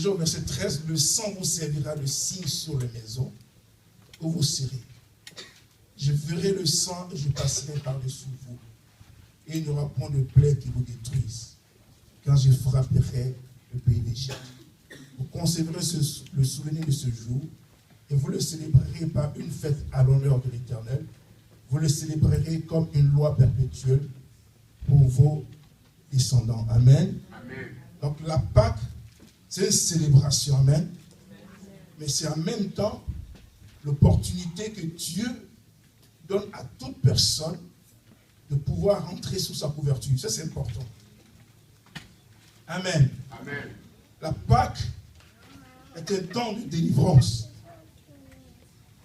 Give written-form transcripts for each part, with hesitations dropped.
déjà au verset 13, le sang vous servira de signe sur les maisons où vous serez. Je verrai le sang et je passerai par-dessus vous. Et il n'y aura point de plaie qui vous détruise, quand je frapperai le pays d'Égypte. Vous conserverez le souvenir de ce jour et vous le célébrerez par une fête à l'honneur de l'Éternel. Vous le célébrerez comme une loi perpétuelle pour vos descendants. Amen. Amen. Donc la Pâque, c'est une célébration. Amen. Mais c'est en même temps l'opportunité que Dieu donne à toute personne de pouvoir rentrer sous sa couverture. Ça, c'est important. Amen. Amen. La Pâque est un temps de délivrance.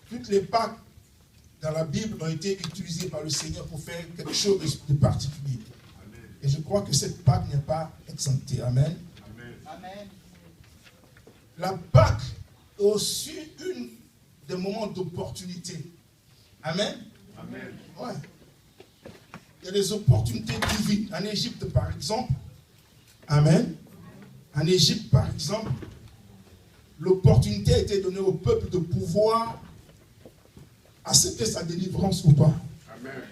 Toutes les Pâques dans la Bible ont été utilisées par le Seigneur pour faire quelque chose de particulier. Amen. Et je crois que cette Pâque n'est pas exemptée. Amen. Amen. Amen. La Pâque est aussi une des moments d'opportunité. Amen. Amen. Ouais. Il y a des opportunités divines. En Égypte, par exemple. Amen. En Égypte, par exemple, l'opportunité a été donnée au peuple de pouvoir accepter sa délivrance ou pas. Amen.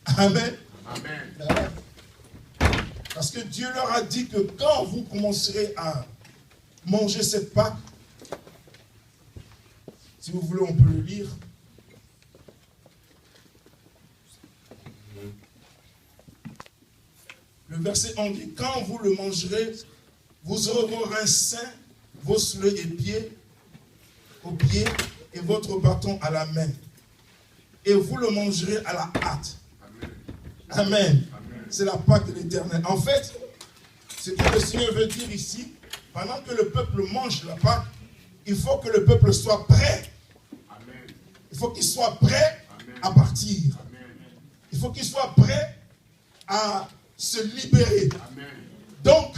Amen. Amen. Parce que Dieu leur a dit que quand vous commencerez à manger cette Pâque, si vous voulez, on peut le lire. Le verset 1 dit, quand vous le mangerez, vous aurez vos reins sains, vos souliers aux pieds et votre bâton à la main. Et vous le mangerez à la hâte. Amen. Amen. C'est la Pâque de l'Éternel. En fait, ce que le Seigneur veut dire ici, pendant que le peuple mange la Pâque, il faut que le peuple soit prêt. Amen. Il faut qu'il soit prêt. Amen. À partir. Amen. Il faut qu'il soit prêt à se libérer. Amen. Donc,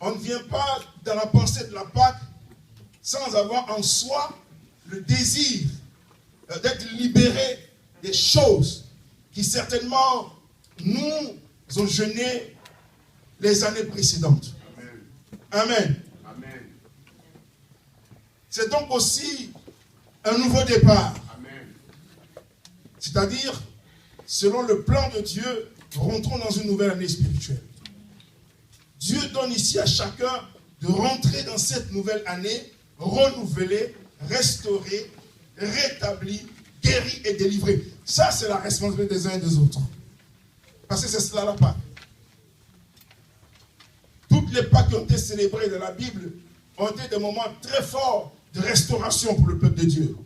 on ne vient pas dans la pensée de la Pâque sans avoir en soi le désir d'être libéré des choses qui certainement nous ont jeûné les années précédentes. Amen. Amen. Amen. C'est donc aussi un nouveau départ. Amen. C'est-à-dire, selon le plan de Dieu, rentrons dans une nouvelle année spirituelle. Dieu donne ici à chacun de rentrer dans cette nouvelle année renouvelée, restaurée, rétablie, guérie et délivrée. Ça, c'est la responsabilité des uns et des autres. Parce que c'est cela la Pâque. Toutes les Pâques qui ont été célébrées dans la Bible ont été des moments très forts de restauration pour le peuple de Dieu.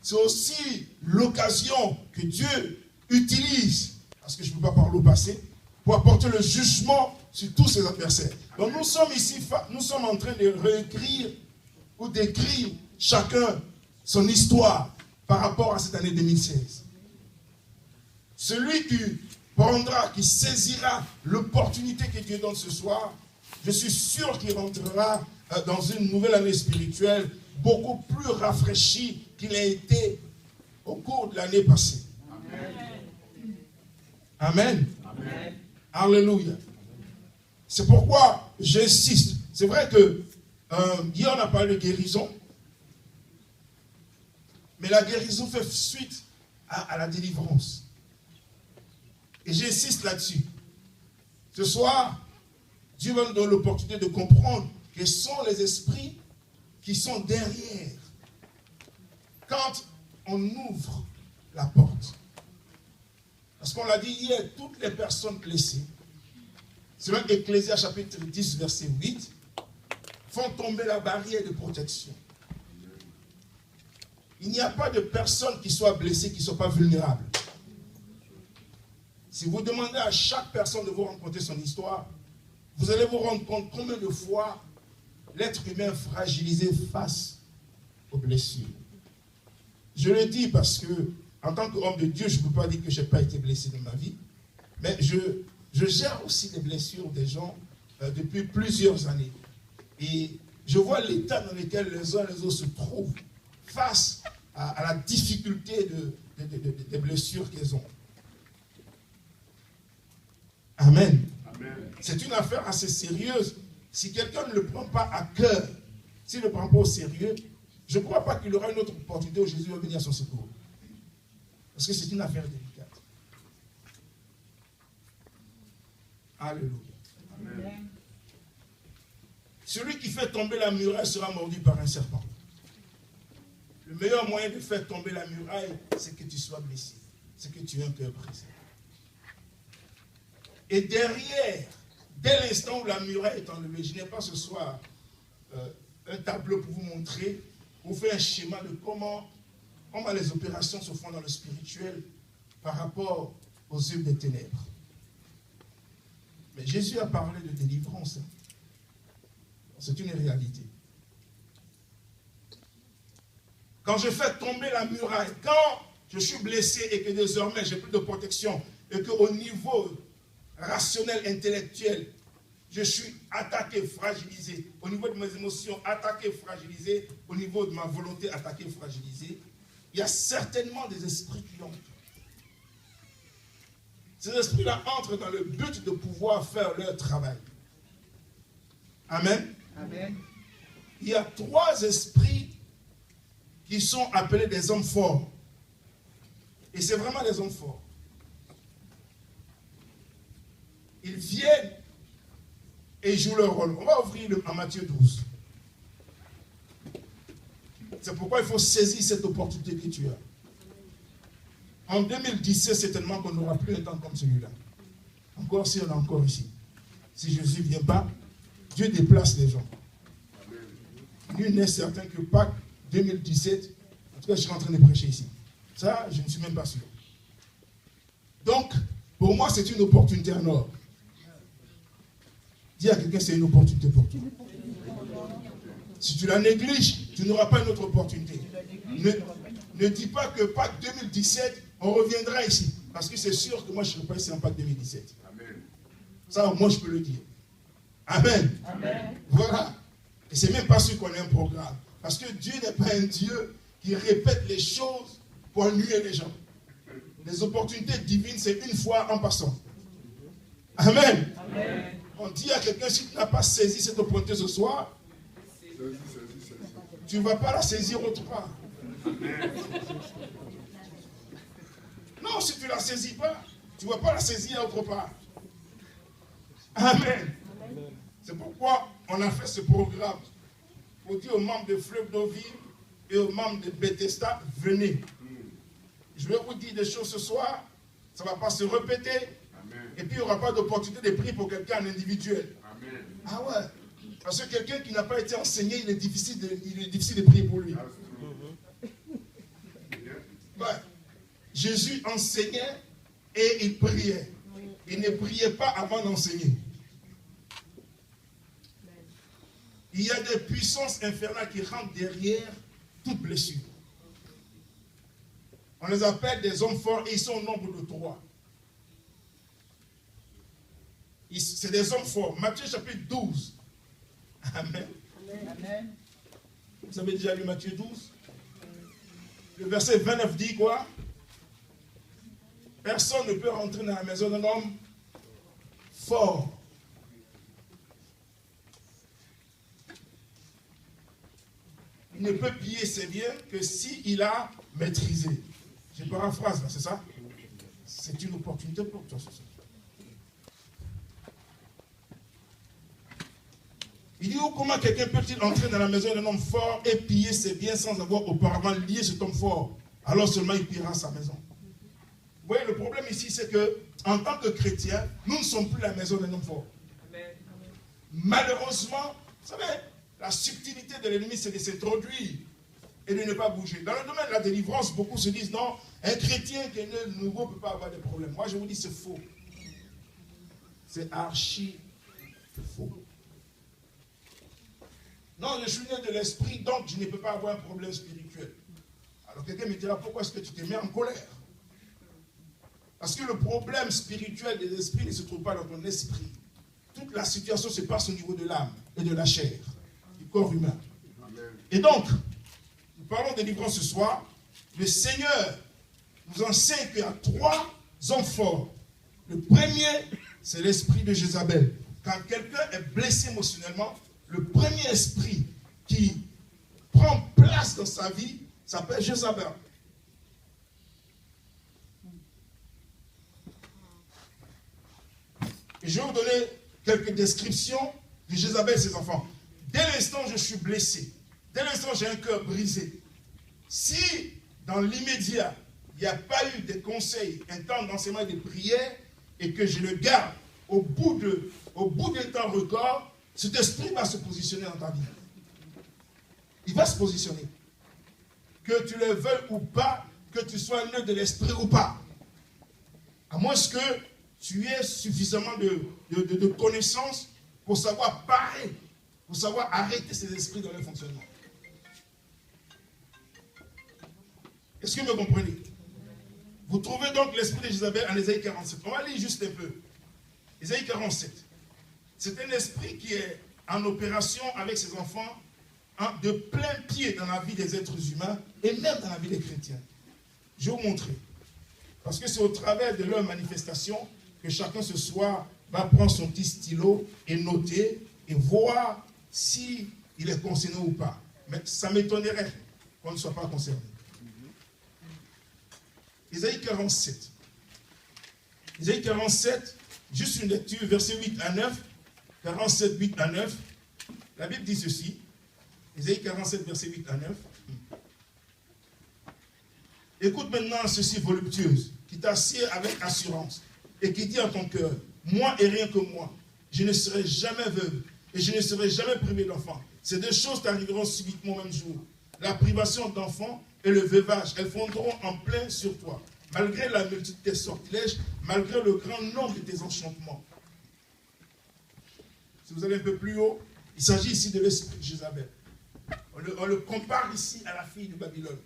C'est aussi l'occasion que Dieu utilise, parce que je ne peux pas parler au passé, pour apporter le jugement sur tous ses adversaires. Donc nous sommes ici, nous sommes en train de réécrire ou d'écrire chacun son histoire par rapport à cette année 2016. Celui qui prendra, qui saisira l'opportunité que Dieu donne ce soir, je suis sûr qu'il rentrera dans une nouvelle année spirituelle beaucoup plus rafraîchie qu'il a été au cours de l'année passée. Amen. Amen. Alléluia. C'est pourquoi j'insiste. C'est vrai que hier on a parlé de guérison, mais la guérison fait suite à la délivrance. Et j'insiste là-dessus. Ce soir, Dieu va nous donner l'opportunité de comprendre quels sont les esprits qui sont derrière quand on ouvre la porte. Parce qu'on l'a dit hier, toutes les personnes blessées, selon Ecclésias chapitre 10, verset 8, font tomber la barrière de protection. Il n'y a pas de personne qui soit blessée, qui ne soit pas vulnérable. Si vous demandez à chaque personne de vous raconter son histoire, vous allez vous rendre compte combien de fois l'être humain fragilisé face aux blessures. Je le dis parce que, en tant qu'homme de Dieu, je ne peux pas dire que je n'ai pas été blessé dans ma vie, mais je gère aussi les blessures des gens depuis plusieurs années. Et je vois l'état dans lequel les uns et les autres se trouvent face à la difficulté des blessures qu'ils ont. Amen. Amen. c'est une affaire assez sérieuse. Si quelqu'un ne le prend pas à cœur, s'il ne le prend pas au sérieux, je ne crois pas qu'il aura une autre opportunité où Jésus va venir à son secours. Parce que c'est une affaire délicate. Alléluia. Amen. Celui qui fait tomber la muraille sera mordu par un serpent. Le meilleur moyen de faire tomber la muraille, c'est que tu sois blessé. C'est que tu aies un cœur brisé. Et derrière, dès l'instant où la muraille est enlevée, je n'ai pas ce soir un tableau pour vous montrer, pour vous faire un schéma de comment les opérations se font dans le spirituel par rapport aux œuvres des ténèbres. Mais Jésus a parlé de délivrance. C'est une réalité. Quand je fais tomber la muraille, quand je suis blessé et que désormais j'ai plus de protection et qu'au niveau rationnel, intellectuel, je suis attaqué, fragilisé, au niveau de mes émotions, attaqué, fragilisé, au niveau de ma volonté, attaqué, fragilisé, il y a certainement des esprits qui entrent. Ces esprits-là entrent dans le but de pouvoir faire leur travail. Amen. Amen. Il y a 3 esprits qui sont appelés des hommes forts. Et c'est vraiment des hommes forts. Ils viennent et ils jouent leur rôle. On va ouvrir en Matthieu 12. C'est pourquoi il faut saisir cette opportunité que tu as. En 2017, certainement qu'on n'aura plus un temps comme celui-là. Encore si on est encore ici. Si Jésus ne vient pas, Dieu déplace les gens. Nul n'est certain que Pâques 2017, en tout cas je suis en train de prêcher ici. Ça, je ne suis même pas sûr. Donc, pour moi, c'est une opportunité en or. Dis à quelqu'un, c'est une opportunité pour toi. Si tu la négliges, tu n'auras pas une autre opportunité. Ne dis pas que Pâques 2017, on reviendra ici. Parce que c'est sûr que moi, je ne serai pas ici en Pâques 2017. Amen. Ça, moi, je peux le dire. Amen. Amen. Voilà. Et c'est même pas sûr qu'on ait un programme. Parce que Dieu n'est pas un Dieu qui répète les choses pour ennuyer les gens. Les opportunités divines, c'est une fois en passant. Amen. Amen. On dit à quelqu'un, si tu n'as pas saisi cette opportunité ce soir, tu ne vas pas la saisir autre part. Amen. Non, si tu ne la saisis pas, tu ne vas pas la saisir autre part. Amen. C'est pourquoi on a fait ce programme pour dire aux membres de Fleuve d'eau vive et aux membres de Bethesda, venez. Je vais vous dire des choses ce soir, ça ne va pas se répéter. Amen. Et puis il n'y aura pas d'opportunité de prier pour quelqu'un en individuel. Amen. Ah ouais, parce que quelqu'un qui n'a pas été enseigné, il est difficile de prier pour lui. Ouais. Jésus enseignait et il priait. Il ne priait pas avant d'enseigner. Il y a des puissances infernales qui rentrent derrière toute blessure. On les appelle des hommes forts et ils sont au nombre de 3. C'est des hommes forts. Matthieu chapitre 12. Amen. Amen. Vous avez déjà lu Matthieu 12? Le verset 29 dit quoi? Personne ne peut rentrer dans la maison d'un homme fort. Il ne peut piller ses biens que s'il a maîtrisé. Je paraphrase là, c'est ça? C'est une opportunité pour toi, c'est ça. Il dit, comment quelqu'un peut-il entrer dans la maison d'un homme fort et piller ses biens sans avoir auparavant lié cet homme fort? Alors seulement il pillera sa maison. Vous voyez, le problème ici, c'est que en tant que chrétiens, nous ne sommes plus la maison d'un homme fort. Amen. Malheureusement, vous savez, la subtilité de l'ennemi, c'est de s'introduire et de ne pas bouger. Dans le domaine de la délivrance, beaucoup se disent, non, un chrétien qui est né de nouveau ne peut pas avoir de problème. Moi, je vous dis, c'est faux. C'est archi faux. Non, je suis né de l'esprit, donc je ne peux pas avoir un problème spirituel. Alors quelqu'un me dira, pourquoi est-ce que tu te mets en colère? Parce que le problème spirituel des esprits ne se trouve pas dans ton esprit. Toute la situation se passe au niveau de l'âme et de la chair, du corps humain. Amen. Et donc, nous parlons de délivrance ce soir. Le Seigneur nous enseigne qu'il y a 3 hommes forts. Le premier, c'est l'esprit de Jézabel. quand quelqu'un est blessé émotionnellement, le premier esprit qui prend place dans sa vie s'appelle Jézabel. Et je vais vous donner quelques descriptions de Jézabel et ses enfants. Dès l'instant où je suis blessé, dès l'instant où j'ai un cœur brisé, si dans l'immédiat, il n'y a pas eu de conseils, un temps d'enseignement et de prière, et que je le garde au bout d'un temps record, cet esprit va se positionner dans ta vie. Il va se positionner. Que tu le veuilles ou pas, que tu sois un œuvre de l'esprit ou pas. À moins que tu aies suffisamment de connaissances pour savoir parer, pour savoir arrêter ces esprits dans leur fonctionnement. Est-ce que vous me comprenez? Vous trouvez donc l'esprit de Jézabel en Ésaïe 47. On va lire juste un peu. Ésaïe 47. C'est un esprit qui est en opération avec ses enfants de plein pied dans la vie des êtres humains et même dans la vie des chrétiens. Je vais vous montrer. Parce que c'est au travers de leur manifestation que chacun ce soir va prendre son petit stylo et noter et voir s'il est concerné ou pas. Mais ça m'étonnerait qu'on ne soit pas concerné. Ésaïe 47. Ésaïe 47, juste une lecture, versets 8 à 9. 47, 8 à 9. La Bible dit ceci. Ésaïe 47, versets 8 à 9. Écoute maintenant ceci voluptueuse, qui t'assied avec assurance, et qui dit à ton cœur, moi et rien que moi, je ne serai jamais veuve, et je ne serai jamais privée d'enfant. Ces deux choses t'arriveront subitement au même jour. La privation d'enfants et le veuvage, elles fondront en plein sur toi, malgré la multitude de tes sortilèges, malgré le grand nombre de tes enchantements. Si vous allez un peu plus haut, il s'agit ici de l'esprit de Jézabel. On le compare ici à la fille de Babylone.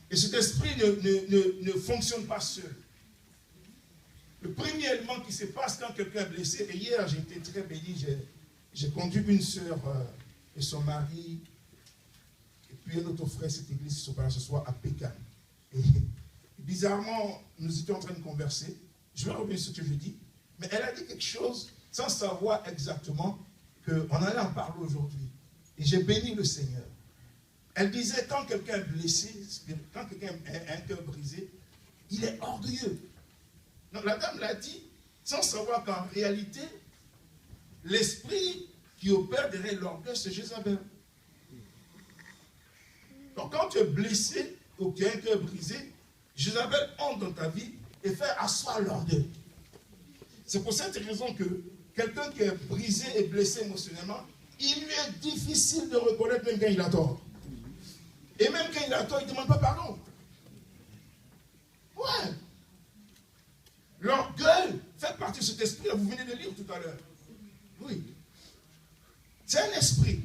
Et cet esprit ne fonctionne pas seul. Le premier élément qui se passe quand quelqu'un est blessé, et hier j'ai été très béni, j'ai conduit une sœur et son mari, et puis un autre frère, cette église ce soir à Pékin. Et bizarrement, nous étions en train de converser. Je vais revenir sur ce que je dis, mais elle a dit quelque chose sans savoir exactement qu'on allait en parler aujourd'hui. Et j'ai béni le Seigneur. Elle disait, quand quelqu'un est blessé, quand quelqu'un a un cœur brisé, il est orgueilleux. Donc la dame l'a dit, sans savoir qu'en réalité, l'esprit qui opère derrière l'orgueil, c'est Jézabel. Donc quand tu es blessé ou tu as un cœur brisé, Jézabel entre dans ta vie et fait asseoir l'orgueil. C'est pour cette raison que quelqu'un qui est brisé et blessé émotionnellement, il lui est difficile de reconnaître même quand il a tort. Et même quand il a tort, il ne demande pas pardon. Ouais. L'orgueil fait partie de cet esprit. Vous venez de lire tout à l'heure. Oui. C'est un esprit.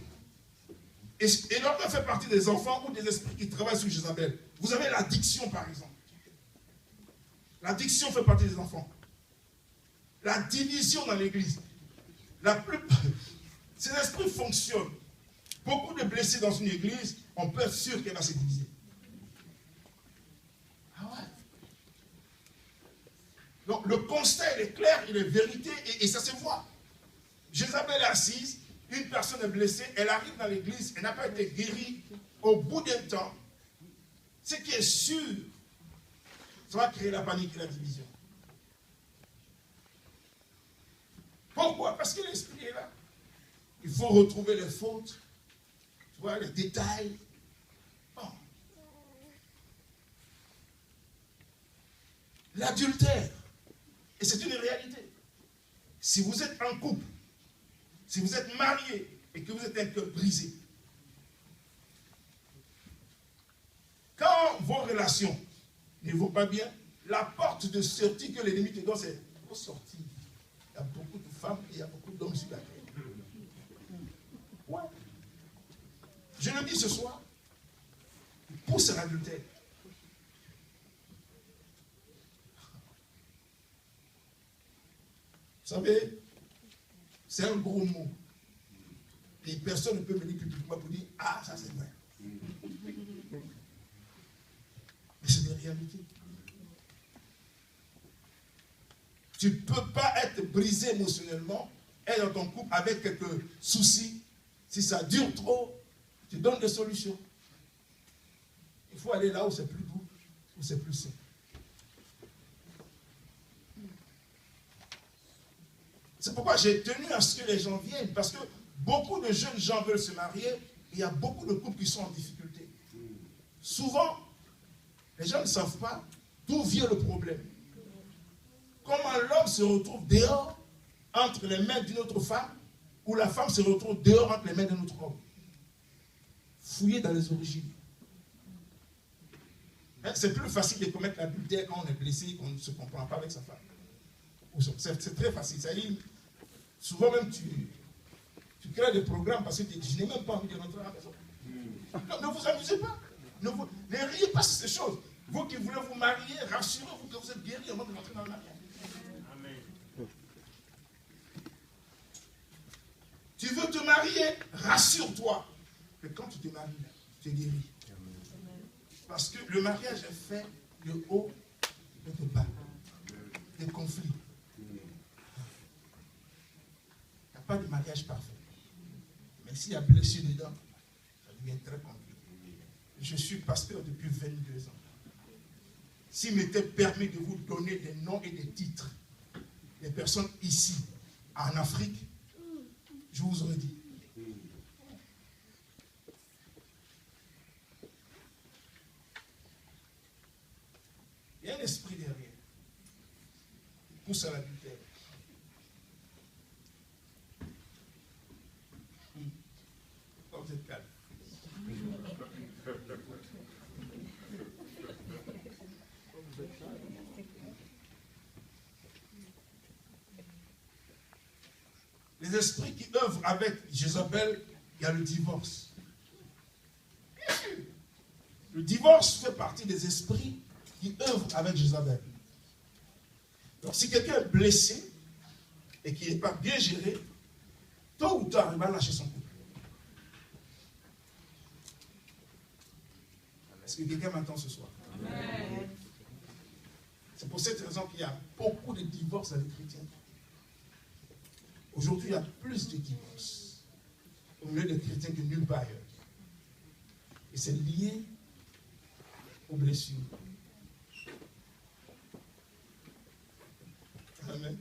Et l'orgueil fait partie des enfants ou des esprits qui travaillent sur Jézabel. Vous avez l'addiction, par exemple. L'addiction fait partie des enfants. La division dans l'église. Ces esprits fonctionnent. Beaucoup de blessés dans une église, on peut être sûr qu'elle va se diviser. Ah ouais. Donc le constat, il est clair, il est vérité et ça se voit. Jézabel est assise, une personne est blessée, elle arrive dans l'église, elle n'a pas été guérie. Au bout d'un temps, ce qui est sûr, ça va créer la panique et la division. Pourquoi? Parce que l'esprit est là. Il faut retrouver les fautes, tu vois, les détails. Bon. L'adultère. Et c'est une réalité. Si vous êtes en couple, si vous êtes marié et que vous êtes un cœur brisé, quand vos relations ne vont pas bien, la porte de sortie que l'ennemi te donne, c'est « faut sortir ». Il y a beaucoup de femmes et il y a beaucoup d'hommes sur la terre. Ouais. Je le dis ce soir. Il pousse à l'adultère. Vous savez, c'est un gros mot. Et personne ne peut venir publiquement pour dire « Ah, ça c'est vrai ». Mais c'est des réalités. Tu ne peux pas être brisé émotionnellement est dans ton couple avec quelques soucis, si ça dure trop, tu donnes des solutions. Il faut aller là où c'est plus doux, où c'est plus simple. C'est pourquoi j'ai tenu à ce que les gens viennent, parce que beaucoup de jeunes gens veulent se marier, et il y a beaucoup de couples qui sont en difficulté. Souvent, les gens ne savent pas d'où vient le problème. Comment l'homme se retrouve dehors entre les mains d'une autre femme, ou la femme se retrouve dehors entre les mains d'un autre homme. Fouiller dans les origines. C'est plus facile de commettre l'adultère quand on est blessé et qu'on ne se comprend pas avec sa femme. C'est très facile. Ça y est, souvent même tu crées des programmes parce que tu dis, je n'ai même pas envie de rentrer à la maison. Non, ne vous amusez pas. Ne riez pas sur ces choses. Vous qui voulez vous marier, rassurez-vous que vous êtes guéri avant de rentrer dans le mariage. Amen. Tu veux te marier, rassure-toi que quand tu te maries, tu es guéri. Parce que le mariage est fait de haut et de bas, des conflits. Il n'y a pas de mariage parfait. Mais s'il y a blessure dedans, ça devient très compliqué. Je suis pasteur depuis 22 ans. S'il m'était permis de vous donner des noms et des titres des personnes ici, en Afrique, je vous aurais dit. Il y a un esprit derrière. Il pousse à l'adultère. Oh, vous êtes calme. Les esprits qui œuvrent avec Jézabel, il y a le divorce. Bien sûr. Le divorce fait partie des esprits qui œuvrent avec Jézabel. Donc si quelqu'un est blessé et qui n'est pas bien géré, tôt ou tard, il va lâcher son couple. Est-ce que quelqu'un m'entend ce soir? Amen. C'est pour cette raison qu'il y a beaucoup de divorces avec les chrétiens. Aujourd'hui, il y a plus de divorces au milieu des chrétiens que nulle part ailleurs. Et c'est lié aux blessures. Amen.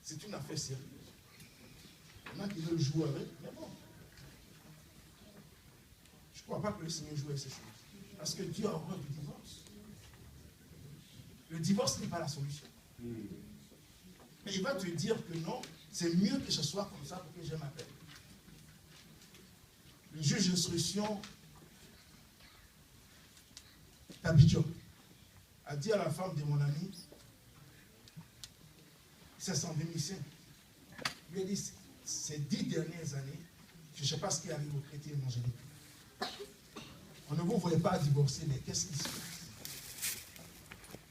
C'est une affaire sérieuse. Il y en a qui veulent jouer avec, mais bon. Je ne crois pas que le Seigneur joue avec ces choses. Parce que Dieu a horreur du divorce. Le divorce n'est pas la solution. Mais il va te dire que non, c'est mieux que ce soit comme ça pour que je m'appelle. Le juge d'instruction d'Abidjan a dit à la femme de mon ami, c'est en 2005, il lui a dit, ces 10 dernières années, je ne sais pas ce qui arrive aux chrétiens évangéliques. On ne vous voyait pas divorcer, mais qu'est-ce qui se passe?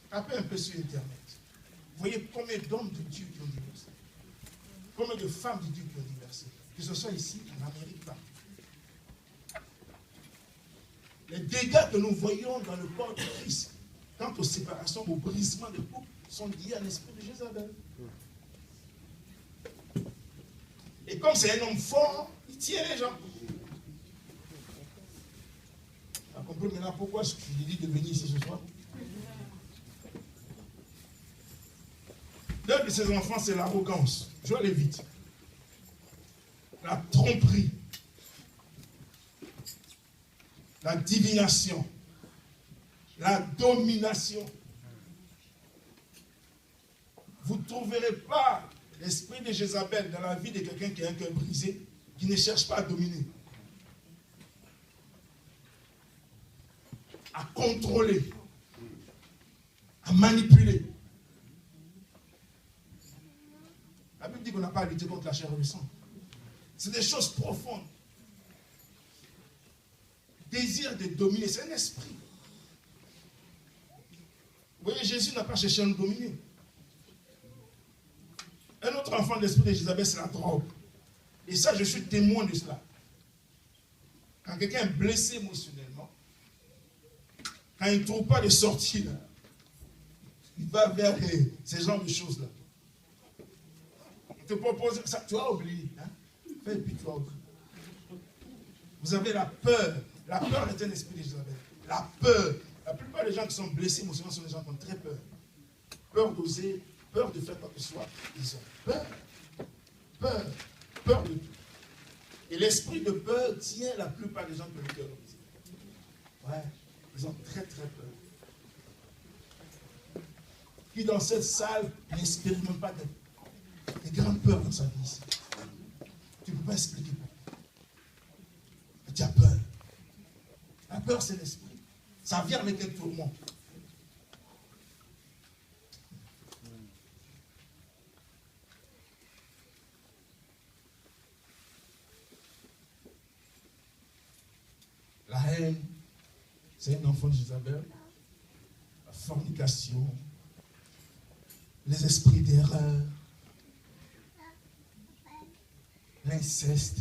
Tapez un peu sur Internet. Vous voyez combien d'hommes de Dieu qui ont divorcé, combien de femmes de Dieu qui ont divorcé, que ce soit ici, en Amérique, partout. Les dégâts que nous voyons dans le corps de Christ, quant aux séparations, aux brisements de couple, sont liés à l'esprit de Jézabel. Et comme c'est un homme fort, il tient les gens. Vous comprenez maintenant pourquoi je lui dis de venir ici ce soir? L'un de ses enfants, c'est l'arrogance. Je vais aller vite. La tromperie. La divination. La domination. Vous ne trouverez pas l'esprit de Jézabel dans la vie de quelqu'un qui a un cœur brisé, qui ne cherche pas à dominer, à contrôler, à manipuler. La Bible dit qu'on n'a pas à lutter contre la chair et le sang. C'est des choses profondes. Désir de dominer, c'est un esprit. Vous voyez, Jésus n'a pas cherché à nous dominer. Un autre enfant de l'esprit de Jézabel, c'est la drogue. Et ça, je suis témoin de cela. Quand quelqu'un est blessé émotionnellement, quand il ne trouve pas de sortie, là, il va vers ces genres de choses-là. te propose ça, tu as oublié. Hein? Et puis tu as oublié. Vous avez la peur. La peur est un esprit de Jézabel. La peur. La plupart des gens qui sont blessés émotionnellement sont des gens qui ont très peur. Peur d'oser, peur de faire quoi que ce soit. Ils ont peur. Peur. Peur de tout. Et l'esprit de peur tient la plupart des gens qui ont le cœur brisé. Ouais. Ils ont très très peur. Qui dans cette salle n'expérimente pas des grandes peurs dans sa vie ici. Tu ne peux pas expliquer pourquoi. Tu as peur. La peur, c'est l'esprit. Ça vient avec un tourment. La haine, c'est un enfant de Jézabel. La fornication, les esprits d'erreur, l'inceste.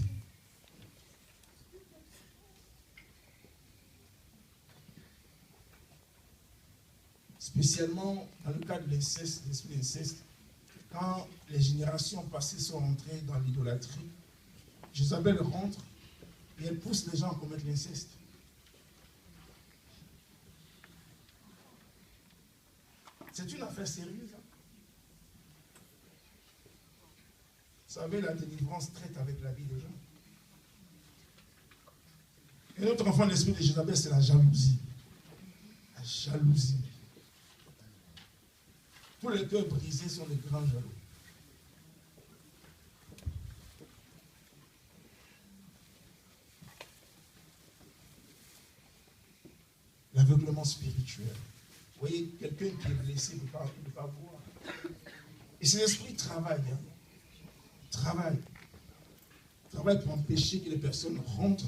Spécialement dans le cas de l'inceste, l'esprit d'inceste, quand les générations passées sont entrées dans l'idolâtrie, Jézabel rentre et elle pousse les gens à commettre l'inceste. C'est une affaire sérieuse. Hein? Vous savez, la délivrance traite avec la vie des gens. Et notre enfant, l'esprit de Jézabel, c'est la jalousie. La jalousie. Tous les cœurs brisés sont des grands jaloux. L'aveuglement spirituel. Vous voyez, quelqu'un qui est blessé ne peut pas voir. Et cet esprit travaille. Hein. Travaille pour empêcher que les personnes rentrent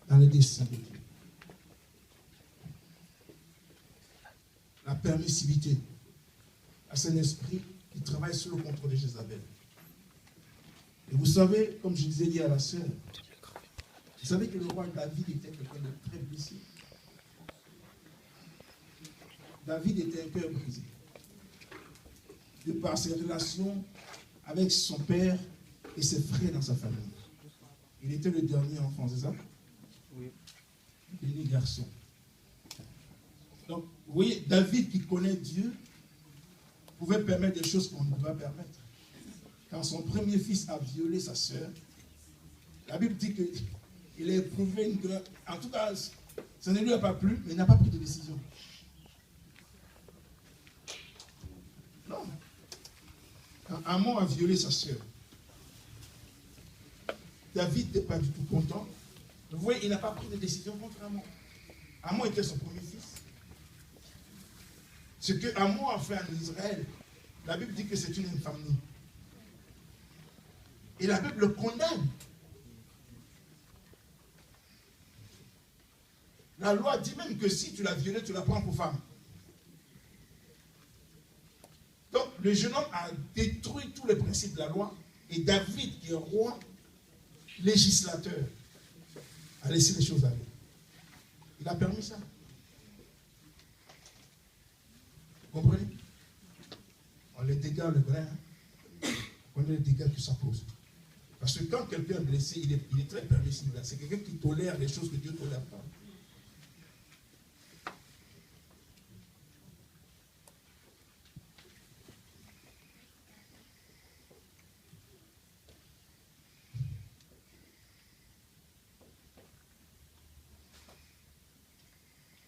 dans les desseins de Dieu. La permissivité. C'est un esprit qui travaille sous le contrôle de Jézabel. Et vous savez, comme je disais hier à la sœur, vous savez que le roi David était quelqu'un de très blessé. David était un cœur brisé. De par ses relations avec son père et ses frères dans sa famille. Il était le dernier enfant, c'est ça? Oui. Le dernier garçon. Donc, vous voyez, David qui connaît Dieu pouvait permettre des choses qu'on ne peut pas permettre. Quand son premier fils a violé sa sœur, la Bible dit qu'il a éprouvé une grande... En tout cas, ça ne lui a pas plu, mais il n'a pas pris de décision. Non. Quand Amon a violé sa sœur, David n'était pas du tout content. Vous voyez, il n'a pas pris de décision contre Amon. Amon était son premier fils. Ce que Amon a fait en Israël, la Bible dit que c'est une infamie. Et la Bible le condamne. La loi dit même que si tu l'as violé, tu la prends pour femme. Donc, le jeune homme a détruit tous les principes de la loi. Et David, qui est roi, législateur, a laissé les choses aller. Il a permis ça. Vous comprenez? Les dégâts, le brin, on a les dégâts que ça pose. Parce que quand quelqu'un est blessé, il est très permissif. C'est quelqu'un qui tolère les choses que Dieu ne tolère pas.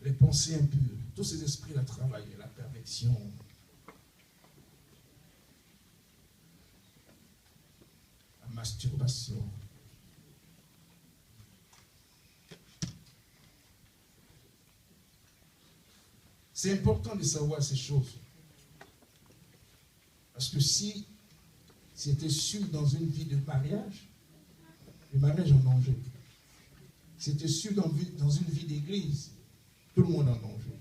Les pensées impures, tous ces esprits la travaillent, la perversion. La masturbation. C'est important de savoir ces choses. Parce que si c'était sûr dans une vie de mariage, le mariage en danger. Si c'était sûr dans une vie d'église, tout le monde en danger.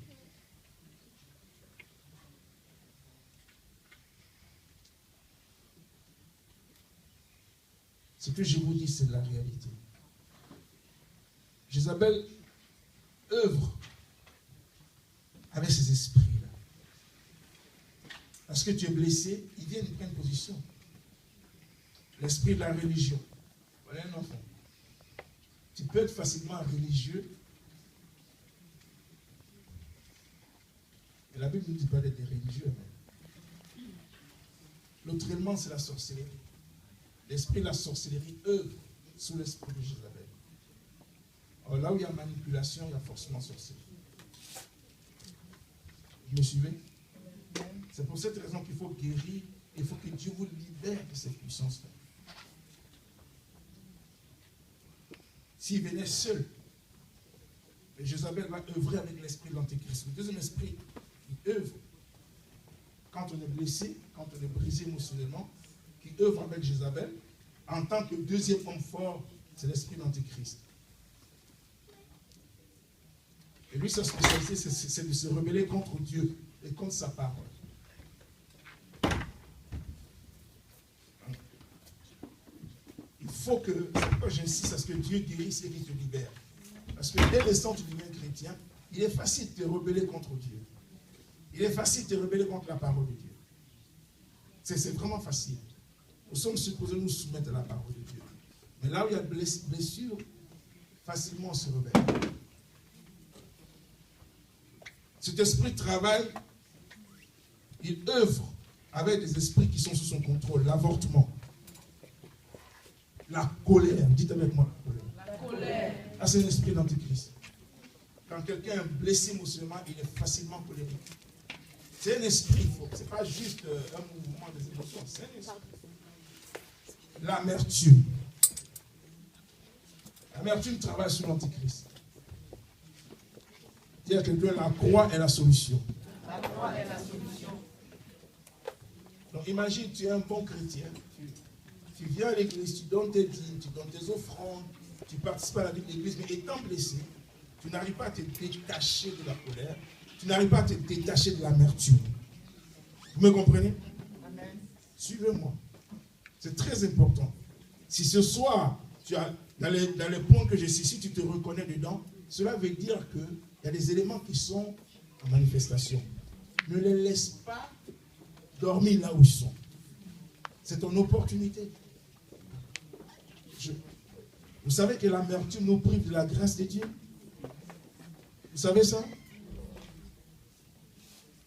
Ce que je vous dis, c'est de la réalité. Jézabel œuvre avec ces esprits-là. Parce parce que tu es blessé, ils viennent prendre position. L'esprit de la religion. Voilà un enfant. Tu peux être facilement religieux. Et la Bible ne dit pas d'être religieux. L'autre élément, c'est la sorcellerie. L'esprit de la sorcellerie œuvre sous l'esprit de Jézabel. Alors là où il y a manipulation, il y a forcément sorcellerie. Vous me suivez? C'est pour cette raison qu'il faut guérir. Il faut que Dieu vous libère de cette puissance-là. S'il venait seul, Jézabel va œuvrer avec l'esprit de l'Antéchrist. Le deuxième esprit, il œuvre quand on est blessé, quand on est brisé émotionnellement, qui œuvre avec Jézabel. En tant que deuxième homme fort, c'est l'esprit de l'Antéchrist. Et lui, sa spécialité, c'est de se rebeller contre Dieu et contre sa parole. Il faut que, c'est pourquoi j'insiste à ce que Dieu guérisse et qu'il te libère. Parce que dès l'instant où tu deviens chrétien, il est facile de te rebeller contre Dieu. Il est facile de te rebeller contre la parole de Dieu. C'est vraiment facile. Nous sommes supposés nous soumettre à la parole de Dieu. Mais là où il y a blessure, facilement on se rebelle. Cet esprit travaille, il œuvre avec des esprits qui sont sous son contrôle. L'avortement, la colère, dites avec moi la colère. La colère. Ah, c'est un esprit d'antéchrist. Quand quelqu'un est blessé émotionnellement, il est facilement colérique. C'est un esprit, ce n'est pas juste un mouvement des émotions, c'est un esprit. L'amertume. L'amertume travaille sur l'antéchrist. Dire que Dieu, la croix est la solution. La croix est la solution. Donc imagine, tu es un bon chrétien. Tu viens à l'église, tu donnes tes dîmes, tu donnes tes offrandes, tu participes à la vie de l'église, mais étant blessé, tu n'arrives pas à te détacher de la colère, tu n'arrives pas à te détacher de l'amertume. Vous me comprenez? Amen. Suivez-moi. C'est très important. Si ce soir, tu as, dans les points que j'ai cités, si tu te reconnais dedans, cela veut dire qu'il y a des éléments qui sont en manifestation. Ne les laisse pas dormir là où ils sont. C'est ton opportunité. Vous savez que l'amertume nous prive de la grâce de Dieu? Vous savez ça?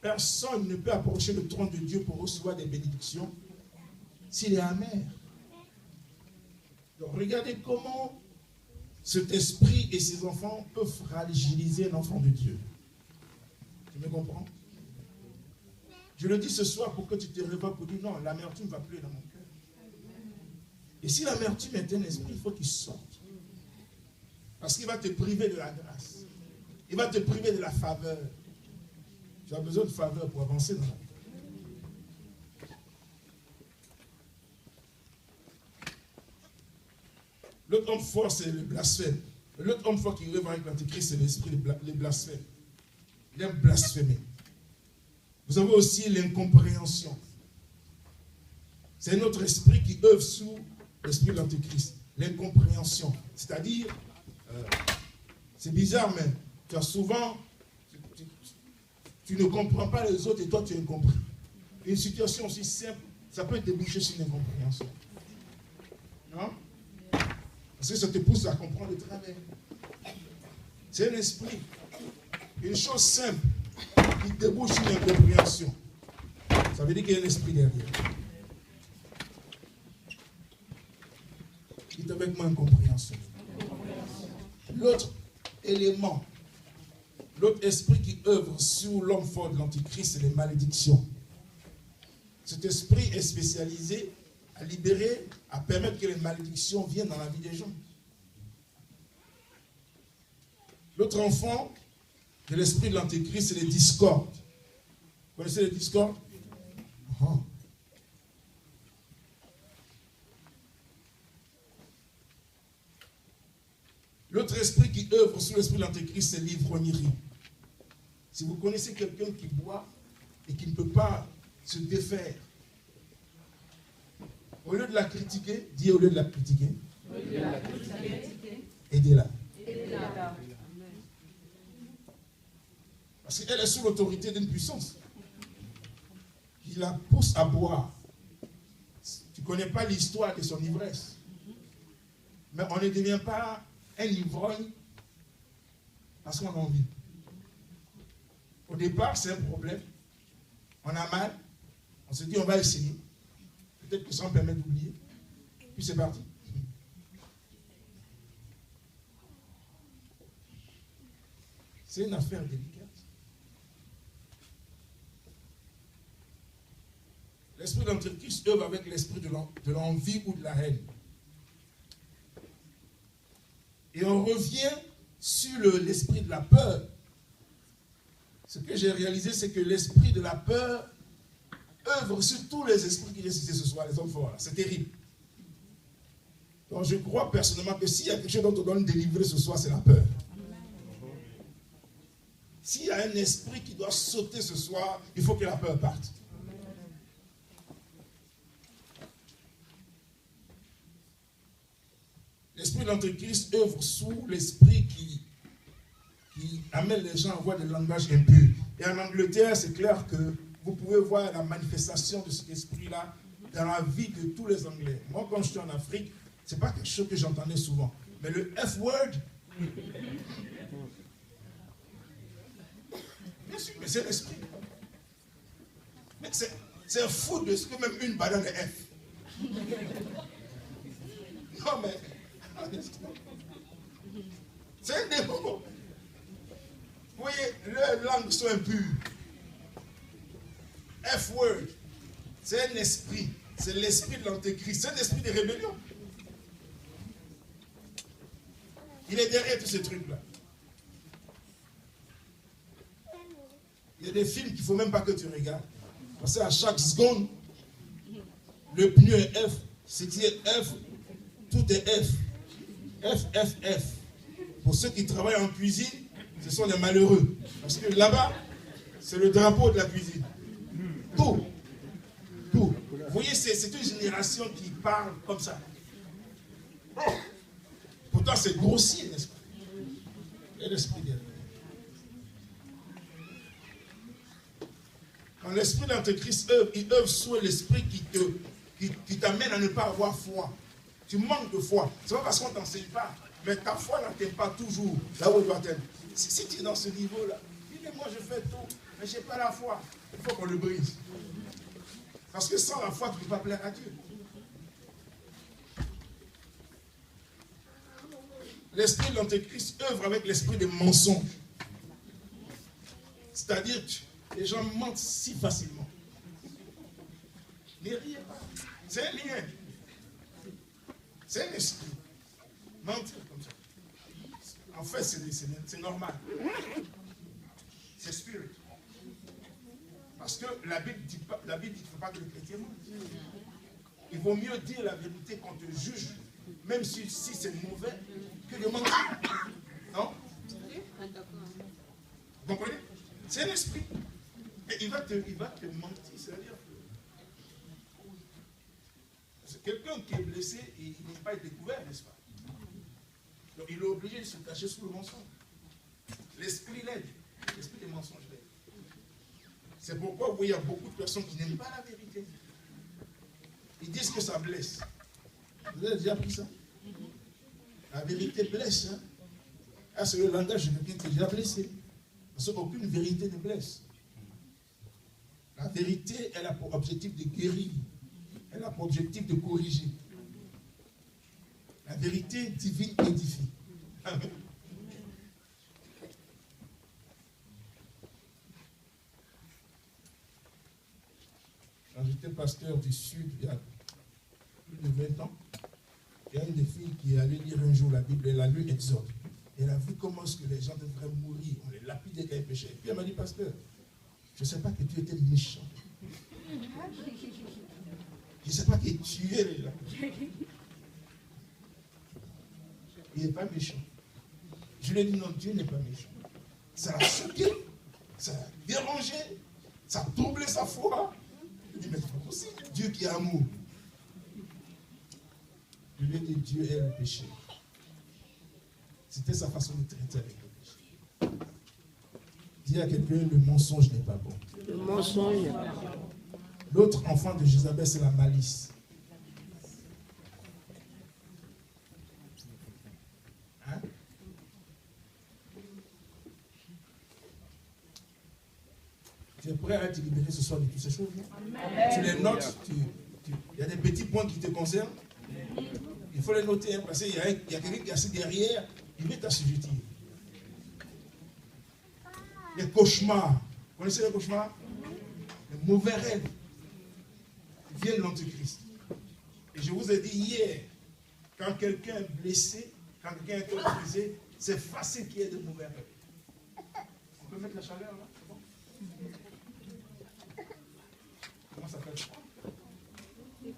Personne ne peut approcher le trône de Dieu pour recevoir des bénédictions s'il est amer. Donc regardez comment cet esprit et ses enfants peuvent fragiliser un enfant de Dieu. Tu me comprends? Je le dis ce soir pour que tu te réveilles pour dire non, l'amertume ne va plus dans mon cœur. Et si l'amertume est un esprit, il faut qu'il sorte. Parce qu'il va te priver de la grâce. Il va te priver de la faveur. Tu as besoin de faveur pour avancer dans la vie. L'autre homme fort, c'est le blasphème. L'autre homme fort qui rêve avec l'antéchrist, c'est l'esprit de blasphème. Il aime blasphémer. Vous avez aussi l'incompréhension. C'est un autre esprit qui œuvre sous l'esprit de l'antéchrist. L'incompréhension. C'est-à-dire, c'est bizarre, mais tu as souvent, tu ne comprends pas les autres et toi tu es incompris. Une situation aussi simple, ça peut déboucher sur une incompréhension. Non? Parce que ça te pousse à comprendre le travers. C'est un esprit. Une chose simple qui débouche sur une incompréhension. Ça veut dire qu'il y a un esprit derrière. Dites avec moi incompréhension. L'autre élément, l'autre esprit qui œuvre sur l'homme fort de l'antichrist, c'est les malédictions. Cet esprit est spécialisé à libérer, à permettre que les malédictions viennent dans la vie des gens. L'autre enfant de l'esprit de l'antéchrist, c'est les discordes. Vous connaissez les discordes? L'autre esprit qui œuvre sous l'esprit de l'antéchrist, c'est l'ivrognerie. Si vous connaissez quelqu'un qui boit et qui ne peut pas se défaire, au lieu de la critiquer, dis au lieu de la critiquer, aidez-la. Parce qu'elle est sous l'autorité d'une puissance. qui la pousse à boire. Tu ne connais pas l'histoire de son ivresse. Mais on ne devient pas un ivrogne parce qu'on a envie. Au départ, c'est un problème. On a mal. On se dit, on va essayer. Peut-être que ça me permet d'oublier. Puis c'est parti. C'est une affaire délicate. L'esprit d'Antichrist œuvre avec l'esprit de l'envie ou de la haine. Et on revient sur l'esprit de la peur. Ce que j'ai réalisé, c'est que l'esprit de la peur œuvre sur tous les esprits qui viennent cités ce soir, les hommes forts. C'est terrible. Donc je crois personnellement que s'il y a quelque chose dont on doit nous délivrer ce soir, c'est la peur. S'il y a un esprit qui doit sauter ce soir, il faut que la peur parte. L'esprit de l'Antéchrist œuvre sous l'esprit qui amène les gens à avoir des langages impurs. Et en Angleterre, c'est clair que vous pouvez voir la manifestation de cet esprit-là dans la vie de tous les Anglais. Moi, quand je suis en Afrique, ce n'est pas quelque chose que j'entendais souvent. Mais le F-word, bien sûr, mais c'est l'esprit. Mais c'est fou de ce que même une banane est F. Non, mais c'est un démon. Vous voyez, leurs langues sont impures. F-word, c'est un esprit. C'est l'esprit de l'Antéchrist. C'est un esprit de rébellion. Il est derrière tous ces trucs-là. Il y a des films qu'il ne faut même pas que tu regardes. Parce qu'à chaque seconde, le pneu est F. C'est qui est F, tout est F. F, F, F. Pour ceux qui travaillent en cuisine, ce sont les malheureux. Parce que là-bas, c'est le drapeau de la cuisine. Tout. Tout. Vous voyez, c'est une génération qui parle comme ça. Pourtant, c'est grossier, n'est-ce pas? Et l'esprit derrière. Quand l'esprit d'Antéchrist œuvre, il œuvre sous l'esprit qui t'amène à ne pas avoir foi. Tu manques de foi. Ce n'est pas parce qu'on ne t'enseigne pas, mais ta foi n'atteint pas toujours là où elle doit atteindre. Si tu es dans ce niveau-là, dis moi je fais tout, mais je n'ai pas la foi. Il faut qu'on le brise. Parce que sans la foi, tu ne peux pas plaire à Dieu. L'esprit de l'Antéchrist œuvre avec l'esprit des mensonges. C'est-à-dire que les gens mentent si facilement. Ne riez pas. C'est un lien. C'est un esprit. Mentir comme ça. En fait, c'est normal. C'est spirit. Parce que la Bible dit qu'il ne faut pas que le chrétien mente. Il vaut mieux dire la vérité qu'on te juge, même si c'est mauvais, que de mentir. Non? Vous comprenez? C'est un esprit. Et il va te mentir, c'est-à-dire c'est quelqu'un qui est blessé et il n'est pas découvert, n'est-ce pas? Donc il est obligé de se cacher sous le mensonge. L'esprit l'aide. L'esprit des mensonges l'aide. C'est pourquoi vous voyez, il y a beaucoup de personnes qui n'aiment pas la vérité. Ils disent que ça blesse. Vous avez déjà appris ça? La vérité blesse. Hein? Ah, c'est le langage de quelqu'un qui est déjà blessé. Parce qu'aucune vérité ne blesse. La vérité, elle a pour objectif de guérir. Elle a pour objectif de corriger. La vérité divine édifie. Amen. Quand j'étais pasteur du Sud, il y a plus de 20 ans, il y a une des filles qui est allée lire un jour la Bible, elle a lu Exode. Elle a vu comment est-ce que les gens devraient mourir. On les lapidait quand ils péchaient. Et puis elle m'a dit, pasteur, je ne sais pas que tu étais méchant. Je ne sais pas que tu tuais les gens. Il n'est pas méchant. Je lui ai dit, non, Dieu n'est pas méchant. Ça l'a choqué, ça l'a dérangé, ça a troublé sa foi. Je lui ai dit, mais c'est pas possible. Dieu qui est amour. Je lui ai dit, Dieu est le péché. C'était sa façon de traiter avec le péché. Dis à quelqu'un, le mensonge n'est pas bon. Le mensonge n'est pas bon. L'autre enfant de Jézabel, c'est la malice. Hein? Tu es prêt à te libérer ce soir de toutes ces choses? Tu les notes, il y a des petits points qui te concernent. Il faut les noter, hein, parce qu'il y a quelqu'un qui est assis derrière, il veut t'assujettir. Les cauchemars. Vous connaissez les cauchemars? Les mauvais rêves viennent de l'Antichrist. Et je vous ai dit hier, quand quelqu'un est blessé, quand quelqu'un est brisé, c'est facile qu'il y ait de mauvais rêves. On peut mettre la chaleur là? C'est bon? Comment ça fait froid? Il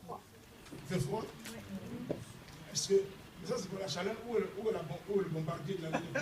fait froid? Est-ce que ça c'est pour la chaleur ou le bombardier de la nuit?